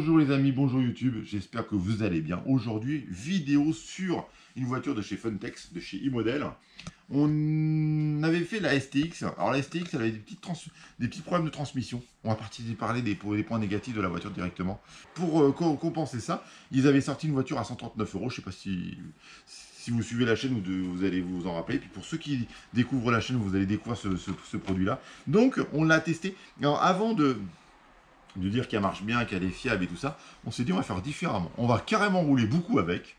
Bonjour les amis, bonjour YouTube, j'espère que vous allez bien. Aujourd'hui, vidéo sur une voiture de chez Funtex, de chez iModel. On avait fait la STX. Alors la STX, elle avait des petits problèmes de transmission. On va parler des points négatifs de la voiture directement. Pour compenser ça, ils avaient sorti une voiture à 139 €. Je ne sais pas si vous suivez la chaîne, vous allez vous en rappeler. Et puis pour ceux qui découvrent la chaîne, vous allez découvrir ce produit-là. Donc on l'a testé. Alors avant de dire qu'elle marche bien, qu'elle est fiable et tout ça, on s'est dit on va faire différemment. On va carrément rouler beaucoup avec.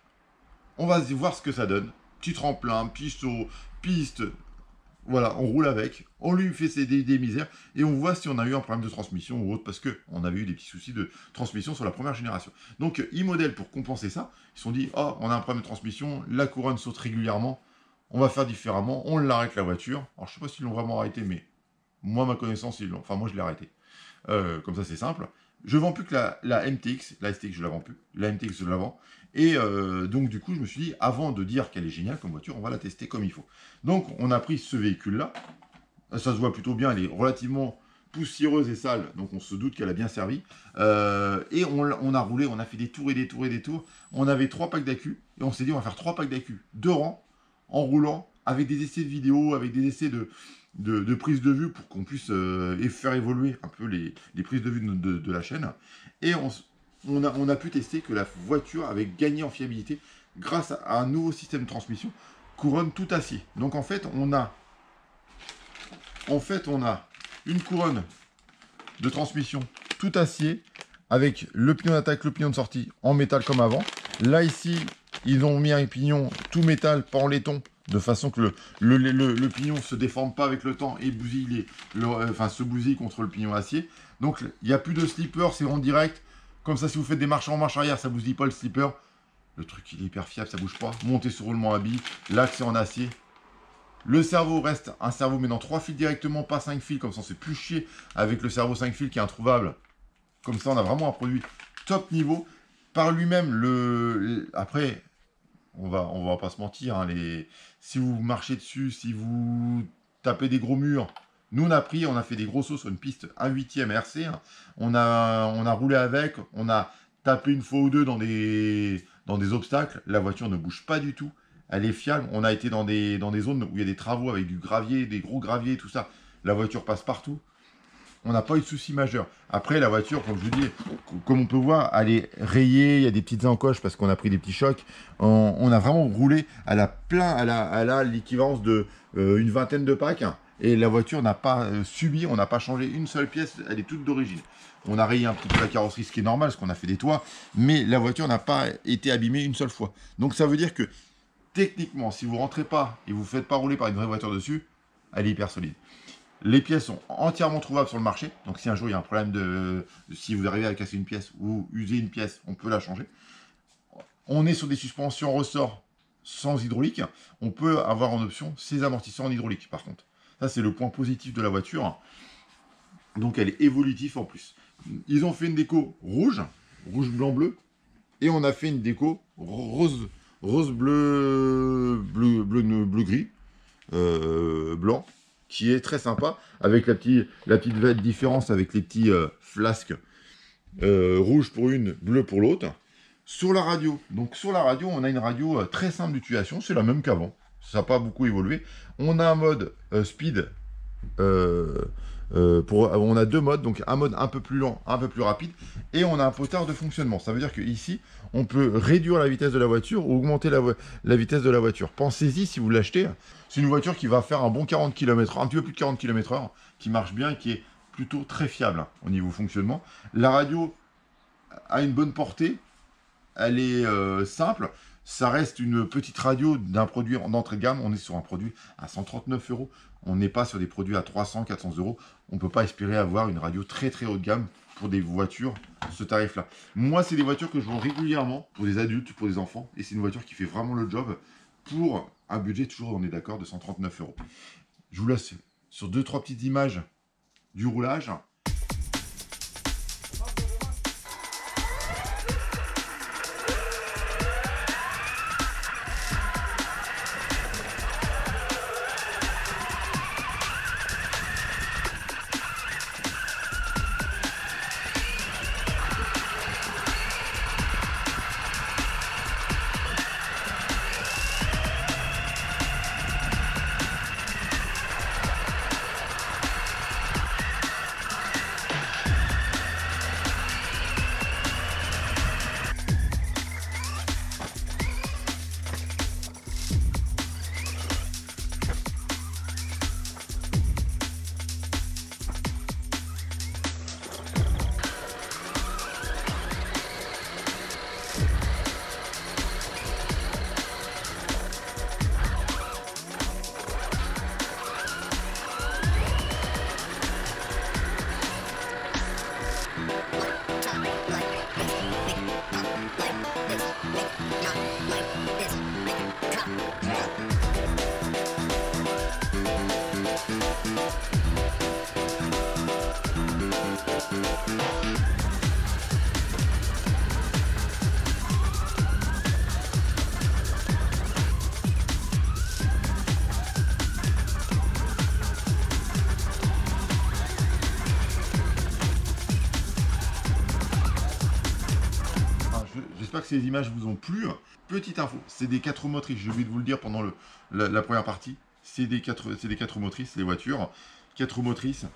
On va voir ce que ça donne. Petit tremplin, piste, voilà, on roule avec. On lui fait des misères et on voit si on a eu un problème de transmission ou autre parce qu'on avait eu des petits soucis de transmission sur la première génération. Donc iModel, pour compenser ça, ils se sont dit oh, on a un problème de transmission, la couronne saute régulièrement, on va faire différemment, on l'arrête la voiture. Alors je sais pas s'ils l'ont vraiment arrêté, mais moi, ma connaissance, ils l'ont. Enfin, moi, je l'ai arrêté. Comme ça, c'est simple. Je vends plus que la MTX. La STX, je la vends plus. La MTX, je la vends. Et donc, du coup, je me suis dit, avant de dire qu'elle est géniale comme voiture, on va la tester comme il faut. Donc, on a pris ce véhicule-là. Ça se voit plutôt bien. Elle est relativement poussiéreuse et sale. Donc, on se doute qu'elle a bien servi. Et on a roulé. On a fait des tours et des tours et des tours. On avait 3 packs d'accu. Et on s'est dit, on va faire 3 packs d'accu. 2 rangs, en roulant, avec des essais de vidéo, avec des essais de prise de vue pour qu'on puisse faire évoluer un peu les prises de vue de la chaîne. Et on a pu tester que la voiture avait gagné en fiabilité grâce à un nouveau système de transmission, couronne tout acier. Donc en fait, on a une couronne de transmission tout acier avec le pignon d'attaque, le pignon de sortie en métal comme avant. Là ici, ils ont mis un pignon tout métal, pas en laiton, de façon que le pignon ne se déforme pas avec le temps et bousille se bousille contre le pignon acier. Donc il n'y a plus de slipper, c'est en direct. Comme ça, si vous faites des marches en marche arrière, ça ne bousille pas le slipper. Le truc, il est hyper fiable, ça ne bouge pas. Montez sur roulement à billes, l'axe c'est en acier. Le cerveau reste un cerveau mais dans 3 fils directement, pas 5 fils, comme ça on se fait plus chier avec le cerveau 5 fils qui est introuvable. Comme ça, on a vraiment un produit top niveau. Par lui-même, après, on va pas se mentir, hein, si vous marchez dessus, si vous tapez des gros murs, nous on a fait des gros sauts sur une piste 1/8 RC, hein. On a roulé avec, on a tapé une fois ou deux dans des obstacles, la voiture ne bouge pas du tout, elle est fiable, on a été dans des zones où il y a des travaux avec du gravier, des gros graviers, tout ça, la voiture passe partout. On n'a pas eu de soucis majeurs. Après, la voiture, comme je vous dis, comme on peut voir, elle est rayée, il y a des petites encoches parce qu'on a pris des petits chocs. On a vraiment roulé, elle a l'équivalence de une vingtaine de packs. Et la voiture n'a pas subi, on n'a pas changé une seule pièce, elle est toute d'origine. On a rayé un petit peu la carrosserie, ce qui est normal, parce qu'on a fait des toits, mais la voiture n'a pas été abîmée une seule fois. Donc ça veut dire que, techniquement, si vous ne rentrez pas et vous ne faites pas rouler par une vraie voiture dessus, elle est hyper solide. Les pièces sont entièrement trouvables sur le marché. Donc si un jour il y a un problème si vous arrivez à casser une pièce ou user une pièce, on peut la changer. On est sur des suspensions ressort sans hydraulique. On peut avoir en option ces amortisseurs en hydraulique par contre. Ça c'est le point positif de la voiture. Donc elle est évolutive en plus. Ils ont fait une déco rouge, blanc, bleu. Et on a fait une déco rose, bleu, gris, blanc, qui est très sympa, avec la petite différence avec les petits flasques rouge pour une, bleu pour l'autre. Sur la radio, on a une radio très simple d'utilisation, c'est la même qu'avant, ça n'a pas beaucoup évolué. On a un mode speed, on a 2 modes, donc un mode un peu plus lent, un peu plus rapide, et on a un potard de fonctionnement. Ça veut dire qu'ici, on peut réduire la vitesse de la voiture ou augmenter la vitesse de la voiture. Pensez-y si vous l'achetez. C'est une voiture qui va faire un bon 40 km/h, un petit peu plus de 40 km/h, qui marche bien, qui est plutôt très fiable au niveau fonctionnement. La radio a une bonne portée, elle est simple. Ça reste une petite radio d'un produit d'entrée de gamme. On est sur un produit à 139 €. On n'est pas sur des produits à 300, 400 €. On ne peut pas espérer avoir une radio très très haut de gamme pour des voitures à ce tarif-là. Moi, c'est des voitures que je vends régulièrement pour des adultes, pour des enfants. Et c'est une voiture qui fait vraiment le job pour un budget, toujours on est d'accord, de 139 €. Je vous laisse sur 2-3 petites images du roulage. j'espère que ces images vous ont plu. Petite info, c'est des 4 roues motrices, j'ai oublié de vous le dire pendant la première partie. C'est des 4 roues motrices, les voitures. 4 roues motrices,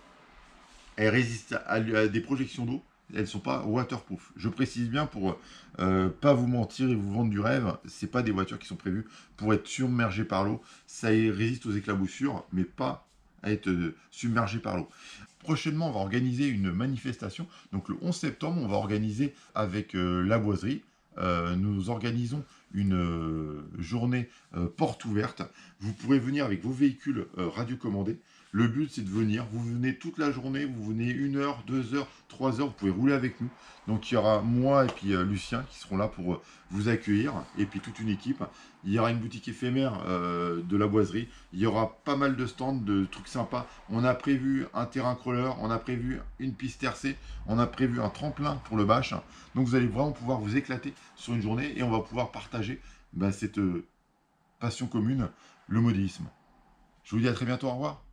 elles résistent à des projections d'eau. Elles ne sont pas waterproof. Je précise bien pour pas vous mentir et vous vendre du rêve. C'est pas des voitures qui sont prévues pour être submergées par l'eau. Ça résiste aux éclaboussures, mais pas à être submergé par l'eau. Prochainement, on va organiser une manifestation. Donc le 11 septembre, on va organiser avec la boiserie. Nous organisons une journée porte ouverte. Vous pourrez venir avec vos véhicules radiocommandés. Le but, c'est de venir. Vous venez toute la journée, vous venez 1 heure, 2 heures, 3 heures, vous pouvez rouler avec nous. Donc il y aura moi et puis Lucien qui seront là pour vous accueillir, et puis toute une équipe. Il y aura une boutique éphémère de la boiserie. Il y aura pas mal de stands, de trucs sympas. On a prévu un terrain crawler, on a prévu une piste RC, on a prévu un tremplin pour le bâche. Donc vous allez vraiment pouvoir vous éclater sur une journée, et on va pouvoir partager cette passion commune, le modélisme. Je vous dis à très bientôt, au revoir.